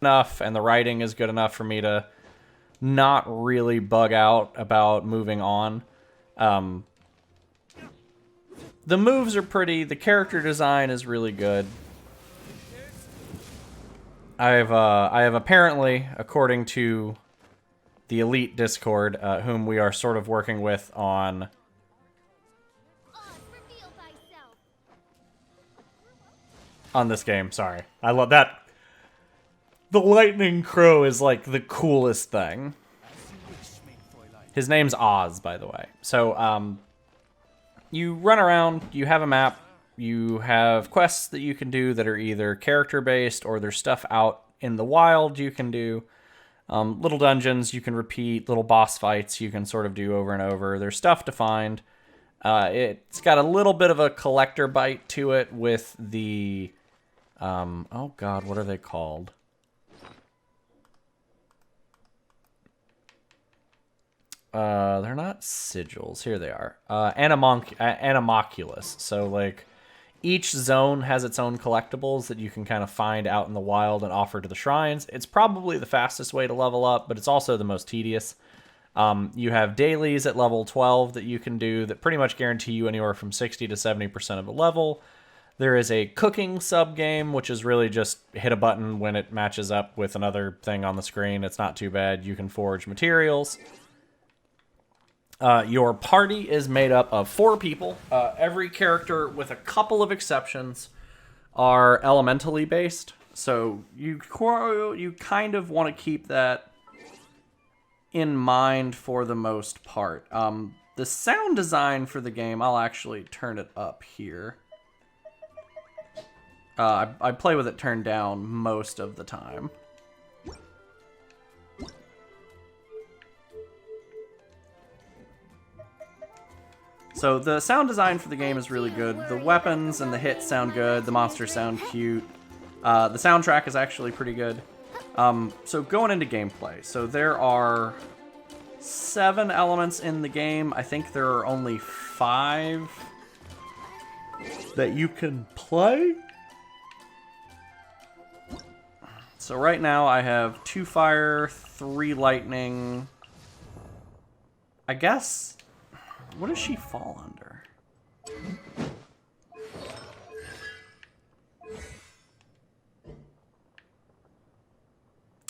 enough and the writing is good enough for me to not really bug out about moving on. The moves are pretty. The character design is really good. I have apparently, according to the Elite Discord, whom we are sort of working with on this game. Sorry, I love that. The lightning crow is like the coolest thing. His name's Oz, by the way. So, you run around, you have a map, you have quests that you can do that are either character-based or there's stuff out in the wild you can do. Little dungeons you can repeat, little boss fights you can sort of do over and over. There's stuff to find. It's got a little bit of a collector bite to it with the... oh god, what are they called? They're not sigils. Here they are. Animoculus. So, like, each zone has its own collectibles that you can kind of find out in the wild and offer to the shrines. It's probably the fastest way to level up, but it's also the most tedious. You have dailies at level 12 that you can do that pretty much guarantee you anywhere from 60 to 70% of a level. There is a cooking sub-game, which is really just hit a button when it matches up with another thing on the screen. It's not too bad. You can forge materials. Your party is made up of 4 people. Every character, with a couple of exceptions, are elementally based. So you kind of want to keep that in mind for the most part. The sound design for the game, I'll actually turn it up here. I play with it turned down most of the time. So the sound design for the game is really good. The weapons and the hits sound good. The monsters sound cute. The soundtrack is actually pretty good. So going into gameplay. So there are 7 elements in the game. I think there are only 5 that you can play. So right now I have 2 fire, 3 lightning. I guess... what does she fall under?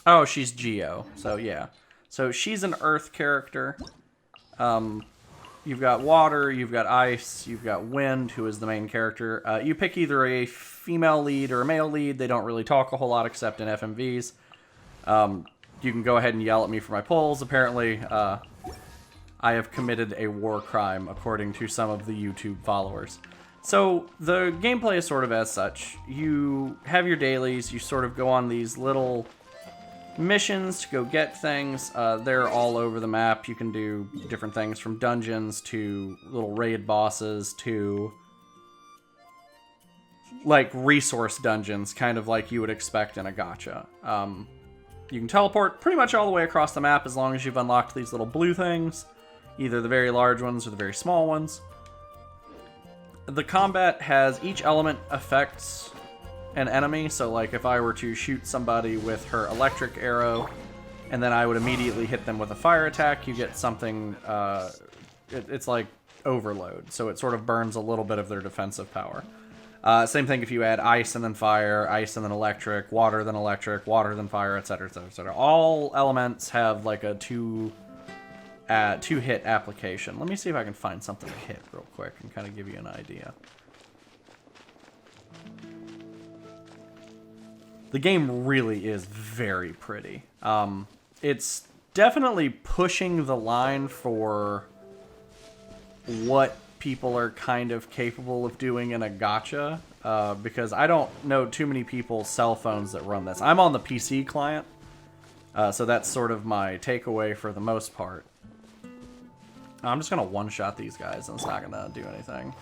Oh, she's Geo. So, yeah. So, she's an earth character. You've got water, you've got ice, you've got wind, who is the main character. You pick either a female lead or a male lead. They don't really talk a whole lot except in FMVs. You can go ahead and yell at me for my polls. Apparently, I have committed a war crime, according to some of the YouTube followers. So, the gameplay is sort of as such. You have your dailies, you sort of go on these little missions to go get things. They're all over the map. You can do different things from dungeons to little raid bosses to, like, resource dungeons, kind of like you would expect in a gacha. You can teleport pretty much all the way across the map as long as you've unlocked these little blue things. Either the very large ones or the very small ones. The combat has each element affects an enemy. So, like, if I were to shoot somebody with her electric arrow, and then I would immediately hit them with a fire attack, you get something, it's like overload. So it sort of burns a little bit of their defensive power. Same thing if you add ice and then fire, ice and then electric, water then fire, etc., etc., etc. All elements have like a two-hit application. Let me see if I can find something to hit real quick and kind of give you an idea. The game really is very pretty. It's definitely pushing the line for what people are kind of capable of doing in a gacha, because I don't know too many people's cell phones that run this. I'm on the PC client, so that's sort of my takeaway for the most part. I'm just going to one-shot these guys, and it's not going to do anything.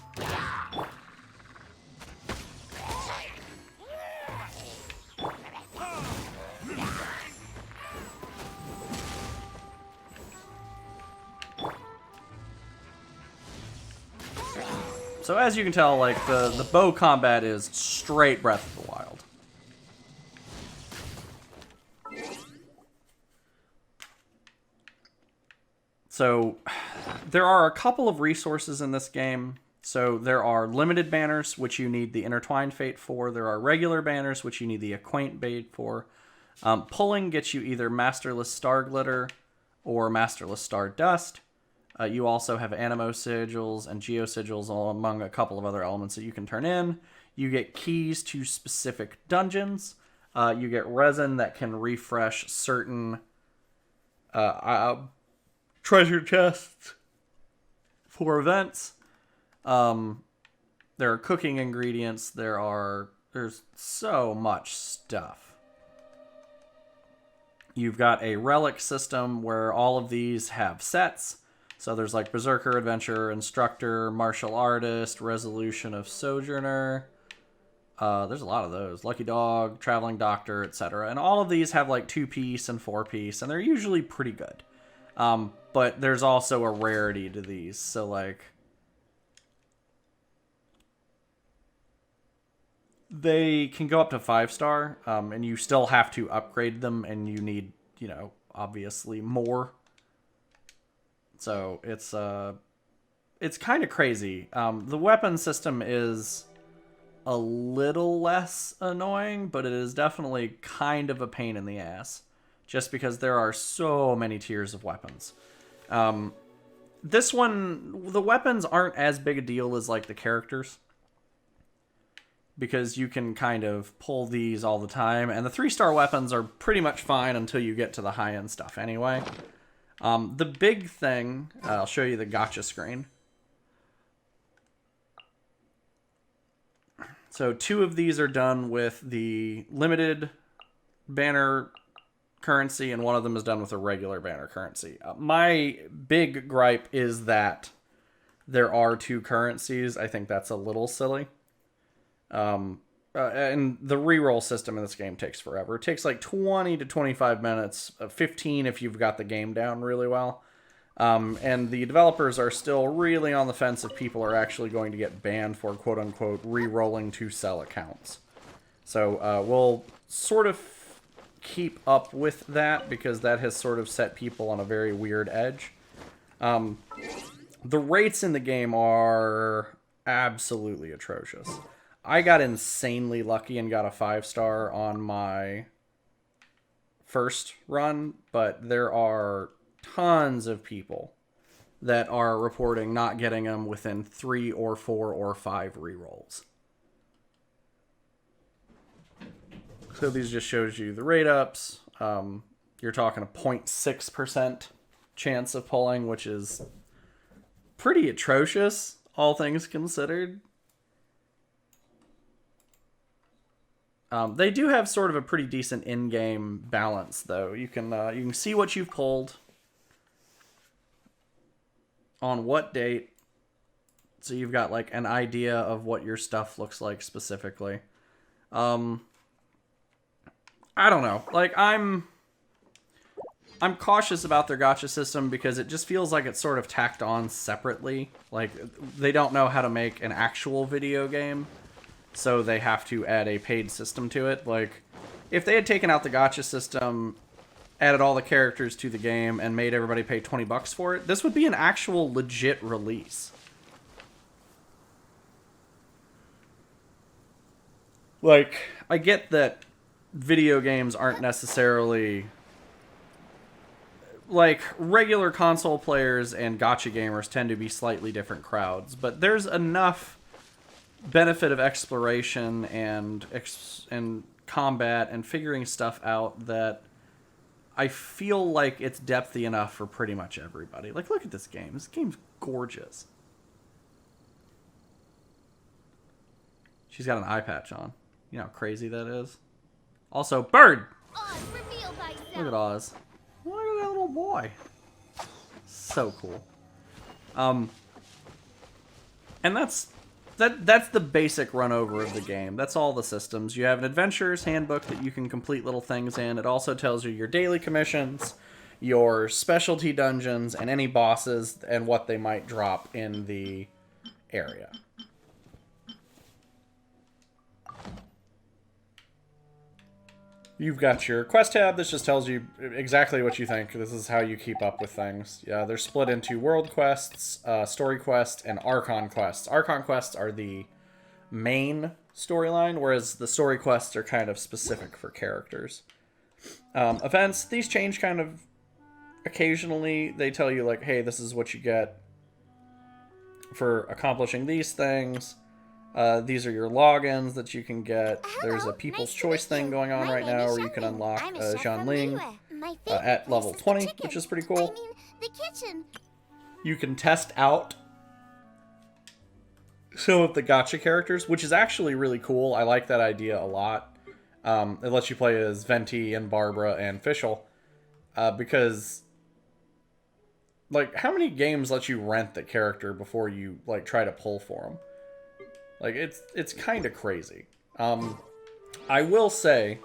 So as you can tell, like, the bow combat is straight Breath of the Wild. So there are a couple of resources in this game. So there are limited banners, which you need the intertwined fate for. There are regular banners, which you need the acquaint bait for. Pulling gets you either masterless star glitter or masterless star dust. You also have animo sigils and geo sigils, among a couple of other elements that you can turn in. You get keys to specific dungeons. You get resin that can refresh certain treasure chests for events. There are cooking ingredients. There's so much stuff. You've got a relic system where all of these have sets. So there's like Berserker, Adventurer, Instructor, Martial Artist, Resolution of Sojourner. There's a lot of those. Lucky Dog, Traveling Doctor, etc. And all of these have like 2-piece and 4-piece, and they're usually pretty good. But there's also a rarity to these. So like, they can go up to 5-star, and you still have to upgrade them, and you need, obviously more. So it's kind of crazy. The weapon system is a little less annoying, but it is definitely kind of a pain in the ass, just because there are so many tiers of weapons. This one, the weapons aren't as big a deal as like the characters, because you can kind of pull these all the time, and the 3-star weapons are pretty much fine until you get to the high-end stuff anyway. The big thing, I'll show you the gacha screen. So 2 of these are done with the limited banner currency, and 1 of them is done with a regular banner currency. My big gripe is that there are 2 currencies. I think that's a little silly. And the reroll system in this game takes forever. It takes like 20 to 25 minutes, 15 if you've got the game down really well. And the developers are still really on the fence if people are actually going to get banned for quote-unquote re-rolling to sell accounts. So we'll sort of keep up with that, because that has sort of set people on a very weird edge. The rates in the game are absolutely atrocious. I got insanely lucky and got a 5-star on my first run, but there are tons of people that are reporting not getting them within 3 or 4 or 5 rerolls. So these just shows you the rate ups. You're talking a 0.6% chance of pulling, which is pretty atrocious, all things considered. They do have sort of a pretty decent in-game balance, though. You can see what you've pulled, on what date, so you've got like an idea of what your stuff looks like specifically. I don't know. Like, I'm cautious about their gacha system because it just feels like it's sort of tacked on separately. Like, they don't know how to make an actual video game, so they have to add a paid system to it. Like, if they had taken out the gacha system, added all the characters to the game, and made everybody pay $20 for it, this would be an actual legit release. Like, I get that video games aren't necessarily... Like, regular console players and gacha gamers tend to be slightly different crowds, but there's enough benefit of exploration and combat and figuring stuff out that I feel like it's depthy enough for pretty much everybody. Like, look at this game. This game's gorgeous. She's got an eye patch on. You know how crazy that is? Also, bird! Look at Oz. Look at that little boy. So cool. And that's the basic run over of the game. That's all the systems. You have an adventurer's handbook that you can complete little things in. It also tells you your daily commissions, your specialty dungeons, and any bosses and what they might drop in the area. You've got your quest tab. This just tells you exactly what you think. This is how you keep up with things. Yeah, they're split into world quests, story quests, and archon quests. Archon quests are the main storyline, whereas the story quests are kind of specific for characters. Events, these change kind of occasionally. They tell you, like, hey, this is what you get for accomplishing these things. These are your logins that you can get. There's a People's Choice thing going on right now where you can unlock Xianling at level 20, which is pretty cool. You can test out some of the gacha characters, which is actually really cool. I like that idea a lot. It lets you play as Venti and Barbara and Fischl, because, like, how many games let you rent the character before you, like, try to pull for them? Like, it's kind of crazy. I will say,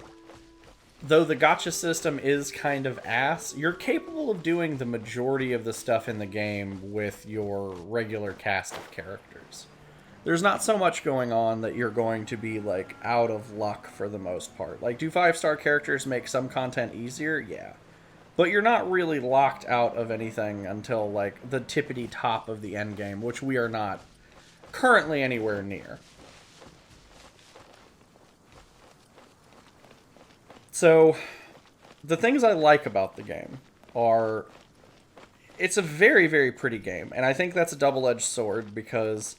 though the gacha system is kind of ass, you're capable of doing the majority of the stuff in the game with your regular cast of characters. There's not so much going on that you're going to be, like, out of luck for the most part. Like, do 5-star characters make some content easier? Yeah. But you're not really locked out of anything until, like, the tippity top of the endgame, which we are not currently anywhere near. So, the things I like about the game are, it's a very, very pretty game, and I think that's a double-edged sword because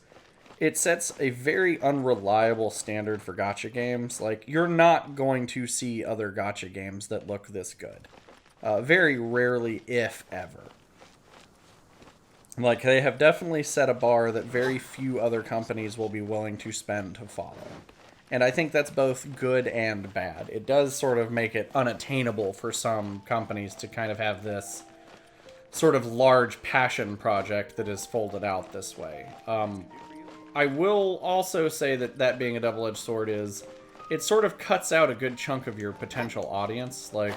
it sets a very unreliable standard for gacha games. Like, you're not going to see other gacha games that look this good. Very rarely, if ever. Like, they have definitely set a bar that very few other companies will be willing to spend to follow. And I think that's both good and bad. It does sort of make it unattainable for some companies to kind of have this sort of large passion project that is folded out this way. I will also say that that being a double-edged sword is, it sort of cuts out a good chunk of your potential audience. Like,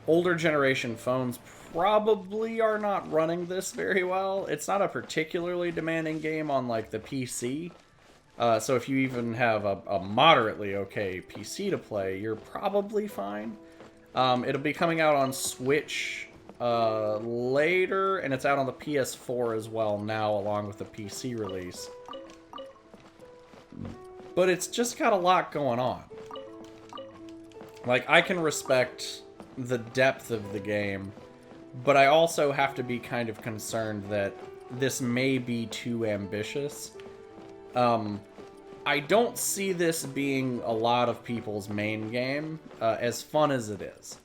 older generation phones probably are not running this very well. It's not a particularly demanding game on, like, the PC. So if you even have a moderately okay PC to play, you're probably fine. It'll be coming out on Switch later, and it's out on the PS4 as well now, along with the PC release. But it's just got a lot going on. Like, I can respect the depth of the game, but I also have to be kind of concerned that this may be too ambitious. I don't see this being a lot of people's main game, as fun as it is.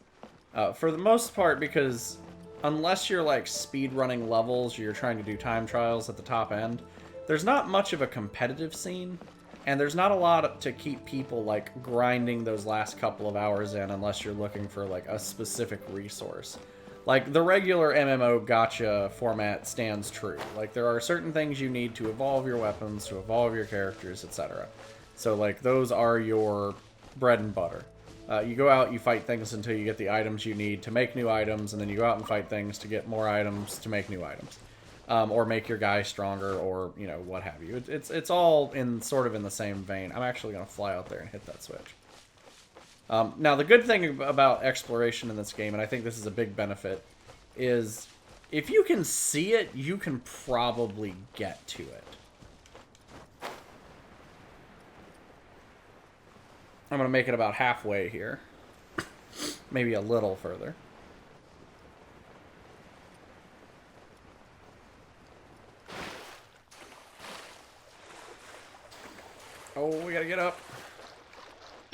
For the most part, because unless you're, like, speedrunning levels, or you're trying to do time trials at the top end, there's not much of a competitive scene, and there's not a lot to keep people, like, grinding those last couple of hours in unless you're looking for, like, a specific resource. Like, the regular MMO gacha format stands true. Like, there are certain things you need to evolve your weapons, to evolve your characters, etc. So, like, those are your bread and butter. You go out, you fight things until you get the items you need to make new items, and then you go out and fight things to get more items to make new items. Or make your guy stronger, or, you know, what have you. It's all in sort of in the same vein. I'm actually going to fly out there and hit that switch. Now, the good thing about exploration in this game, and I think this is a big benefit, is if you can see it, you can probably get to it. I'm going to make it about halfway here. Maybe a little further. Oh, we gotta get up.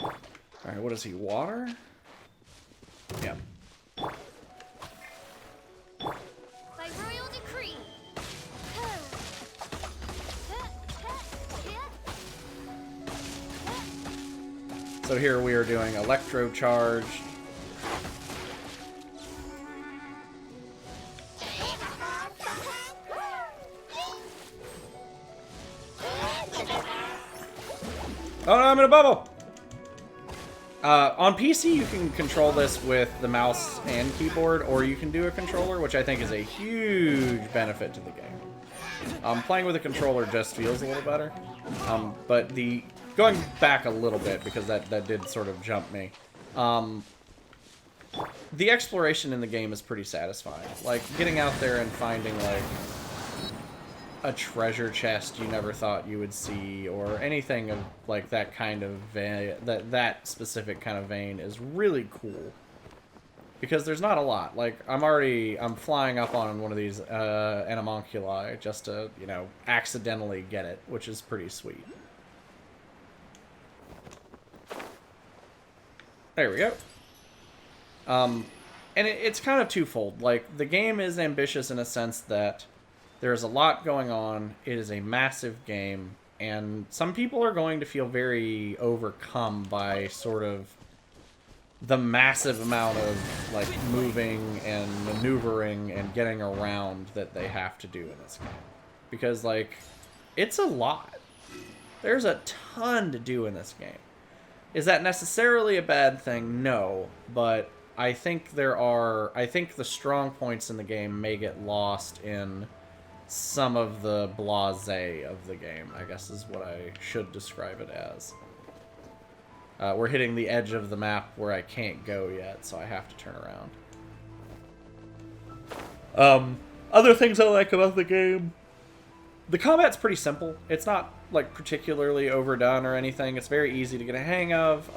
Alright, what is he? Water? Yeah. By royal decree. So here we are doing electro charge. Oh no, I'm in a bubble! On PC, you can control this with the mouse and keyboard, or you can do a controller, which I think is a huge benefit to the game. Playing with a controller just feels a little better. But going back a little bit, because that did sort of jump me. The exploration in the game is pretty satisfying. Like, getting out there and finding, like, a treasure chest you never thought you would see, or anything of, like, that kind of that specific kind of vein is really cool. Because there's not a lot. Like, I'm flying up on one of these animalculi just to, you know, accidentally get it, which is pretty sweet. There we go. And it's kind of twofold. Like, the game is ambitious in a sense that there's a lot going on. It is a massive game, and some people are going to feel very overcome by sort of the massive amount of, like, moving and maneuvering and getting around that they have to do in this game. Because, like, it's a lot. There's a ton to do in this game. Is that necessarily a bad thing? No, but I think the strong points in the game may get lost in some of the blasé of the game, I guess is what I should describe it as. We're hitting the edge of the map where I can't go yet, so I have to turn around. Other things I like about the game, the combat's pretty simple. It's not, like, particularly overdone or anything. It's very easy to get a hang of.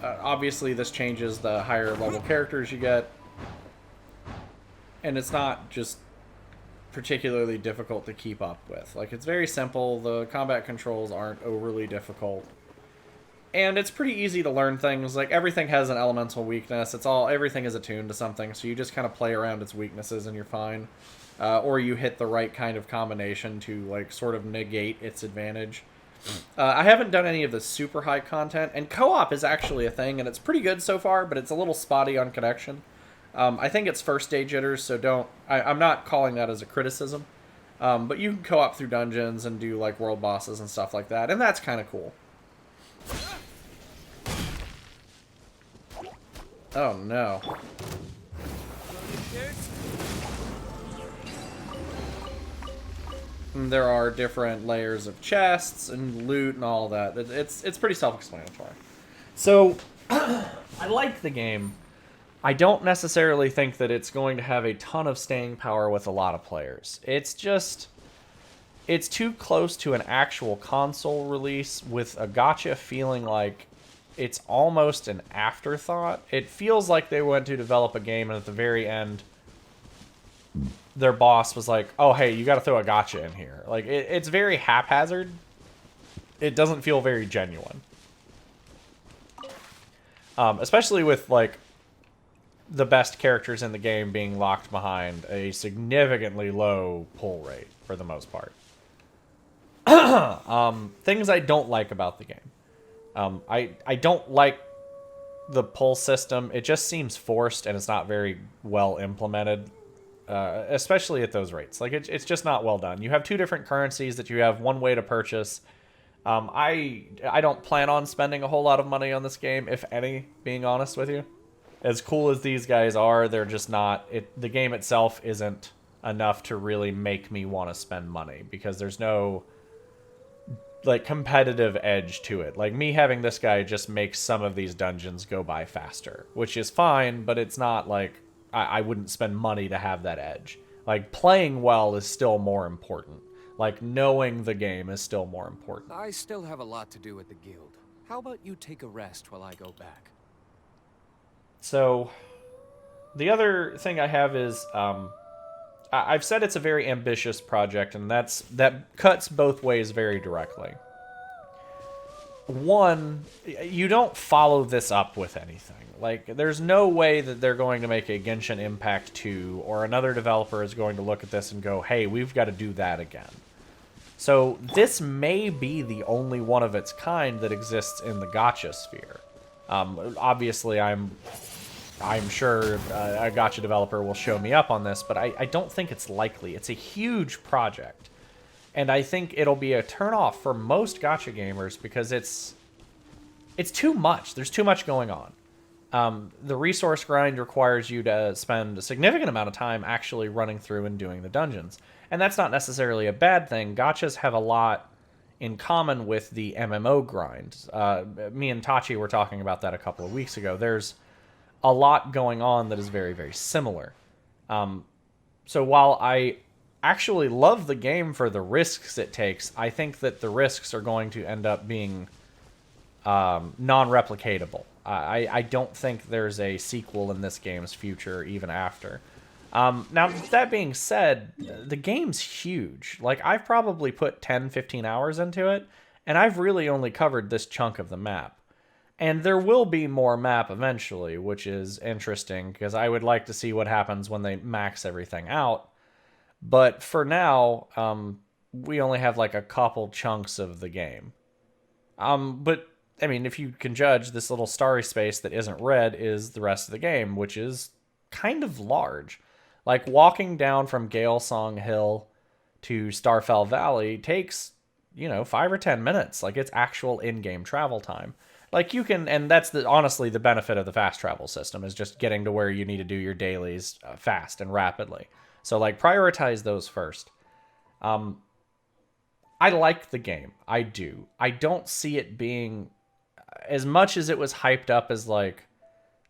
Obviously, this changes the higher level characters you get. And it's not just particularly difficult to keep up with. Like, it's very simple. The combat controls aren't overly difficult. And it's pretty easy to learn things. Like, everything has an elemental weakness. Everything is attuned to something, so you just kind of play around its weaknesses and you're fine. Or you hit the right kind of combination to, like, sort of negate its advantage. I haven't done any of the super high content, and co-op is actually a thing, and it's pretty good so far, but it's a little spotty on connection. I think it's first day jitters, so I'm not calling that as a criticism. But you can co-op through dungeons and do, like, world bosses and stuff like that, and that's kind of cool. Oh, no. And there are different layers of chests and loot and all that. It's pretty self-explanatory. So, I like the game. I don't necessarily think that it's going to have a ton of staying power with a lot of players. It's too close to an actual console release with a gacha feeling like it's almost an afterthought. It feels like they went to develop a game and at the very end their boss was like, oh, hey, you got to throw a gacha in here. Like, it's very haphazard. It doesn't feel very genuine. Especially with, like, the best characters in the game being locked behind a significantly low pull rate for the most part. Things I don't like about the game. I don't like the pull system. It just seems forced and it's not very well implemented, especially at those rates. Like, it's just not well done. You have two different currencies that you have one way to purchase. I don't plan on spending a whole lot of money on this game, if any, being honest with you. As cool as these guys are, they're just not... The game itself isn't enough to really make me want to spend money, because there's no, like, competitive edge to it. Like, me having this guy just makes some of these dungeons go by faster, which is fine, but it's not like I wouldn't spend money to have that edge. Like, playing well is still more important. Like, knowing the game is still more important. I still have a lot to do at the guild. How about you take a rest while I go back? So, the other thing I have is, I've said it's a very ambitious project, and that cuts both ways very directly. One, you don't follow this up with anything. Like, there's no way that they're going to make a Genshin Impact 2, or another developer is going to look at this and go, hey, we've got to do that again. So, this may be the only one of its kind that exists in the gacha sphere. Obviously, I'm sure a gacha developer will show me up on this, but I don't think it's likely. It's a huge project. And I think it'll be a turnoff for most gacha gamers because it's too much. There's too much going on. The resource grind requires you to spend a significant amount of time actually running through and doing the dungeons. And that's not necessarily a bad thing. Gachas have a lot in common with the MMO grind. Me and Tachi were talking about that a couple of weeks ago. There's a lot going on that is very, very similar. So while I actually love the game for the risks it takes, I think that the risks are going to end up being non-replicatable. I don't think there's a sequel in this game's future even after. Now, that being said, the game's huge. Like, I've probably put 10, 15 hours into it, and I've really only covered this chunk of the map. And there will be more map eventually, which is interesting, because I would like to see what happens when they max everything out. But for now, we only have like a couple chunks of the game. But, I mean, if you can judge, this little starry space that isn't red is the rest of the game, which is kind of large. Like, walking down from Galesong Hill to Starfell Valley takes, 5 or 10 minutes. Like, it's actual in-game travel time. Like, you can, and that's honestly the benefit of the fast travel system, is just getting to where you need to do your dailies fast and rapidly. So, like, prioritize those first. I like the game. I do. I don't see it being, as much as it was hyped up as, like,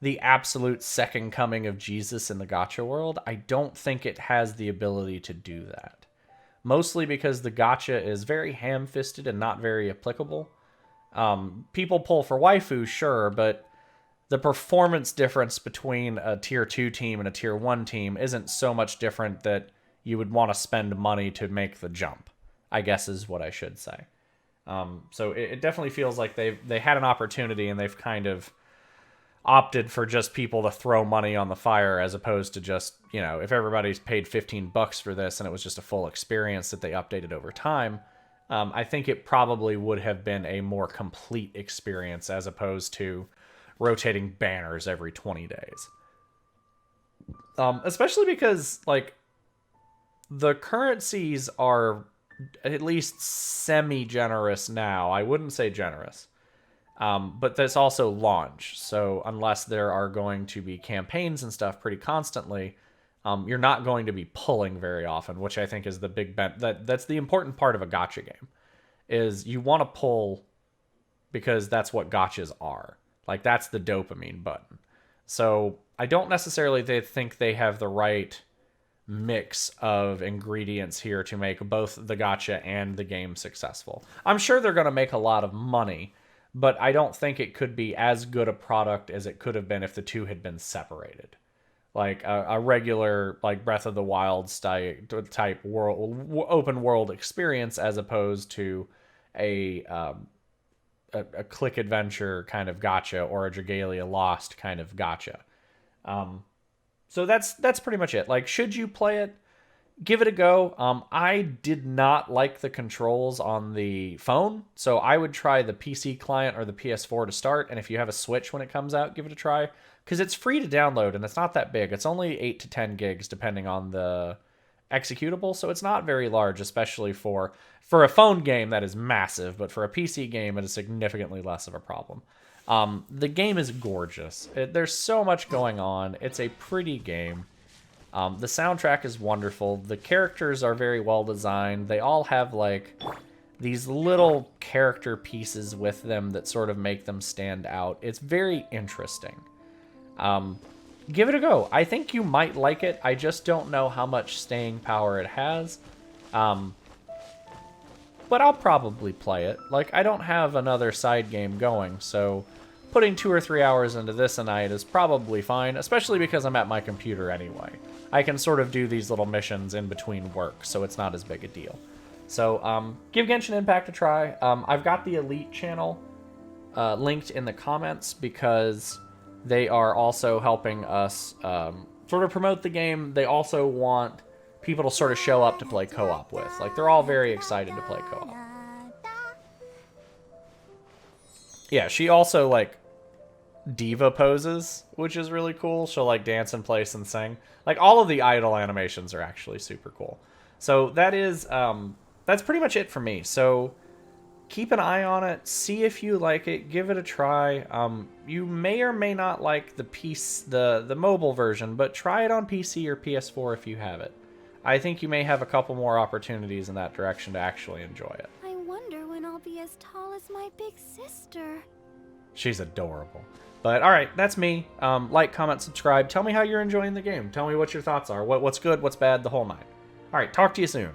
the absolute second coming of Jesus in the gacha world, I don't think it has the ability to do that. Mostly because the gacha is very ham-fisted and not very applicable. People pull for waifu, sure, but the performance difference between a tier 2 team and a tier 1 team isn't so much different that you would want to spend money to make the jump, I guess is what I should say. So it definitely feels like they had an opportunity and they've kind of opted for just people to throw money on the fire, as opposed to just, if everybody's paid $15 for this and it was just a full experience that they updated over time, I think it probably would have been a more complete experience as opposed to rotating banners every 20 days. Especially because, like, the currencies are at least semi-generous now. I wouldn't say generous. But there's also launch. So unless there are going to be campaigns and stuff pretty constantly, you're not going to be pulling very often, which I think is the big that's the important part of a gacha game, is you want to pull because that's what gachas are. Like, that's the dopamine button. So I don't necessarily think they have the right mix of ingredients here to make both the gacha and the game successful. I'm sure they're going to make a lot of money, but I don't think it could be as good a product as it could have been if the two had been separated. Like a regular, like, Breath of the Wild type world, open world experience, as opposed to a click adventure kind of gacha or a Dragalia Lost kind of gacha. So that's pretty much it. Like, should you play it? Give it a go. I did not like the controls on the phone, so I would try the PC client or the PS4 to start, and if you have a Switch when it comes out, give it a try, because it's free to download, and it's not that big. It's only 8 to 10 gigs, depending on the executable, so it's not very large, especially for a phone game that is massive, but for a PC game, it is significantly less of a problem. The game is gorgeous. There's so much going on. It's a pretty game. The soundtrack is wonderful. The characters are very well designed. They all have, like, these little character pieces with them that sort of make them stand out. It's very interesting. Give it a go. I think you might like it. I just don't know how much staying power it has. But I'll probably play it. Like, I don't have another side game going, so putting 2 or 3 hours into this a night is probably fine, especially because I'm at my computer anyway. I can sort of do these little missions in between work, so it's not as big a deal. So, give Genshin Impact a try. I've got the Elite channel linked in the comments, because they are also helping us sort of promote the game. They also want people to sort of show up to play co-op with. Like, they're all very excited to play co-op. Yeah, she also, like, diva poses, which is really cool. She'll, like, dance in place and sing. Like, all of the idol animations are actually super cool. So that is, that's pretty much it for me. So keep an eye on it. See if you like it. Give it a try. You may or may not like the mobile version, but try it on PC or PS4 if you have it. I think you may have a couple more opportunities in that direction to actually enjoy it. I wonder when my big sister. She's adorable. But all right, that's me. Like, comment, subscribe. Tell me how you're enjoying the game. Tell me what your thoughts are. What's good, what's bad, the whole nine. All right, talk to you soon.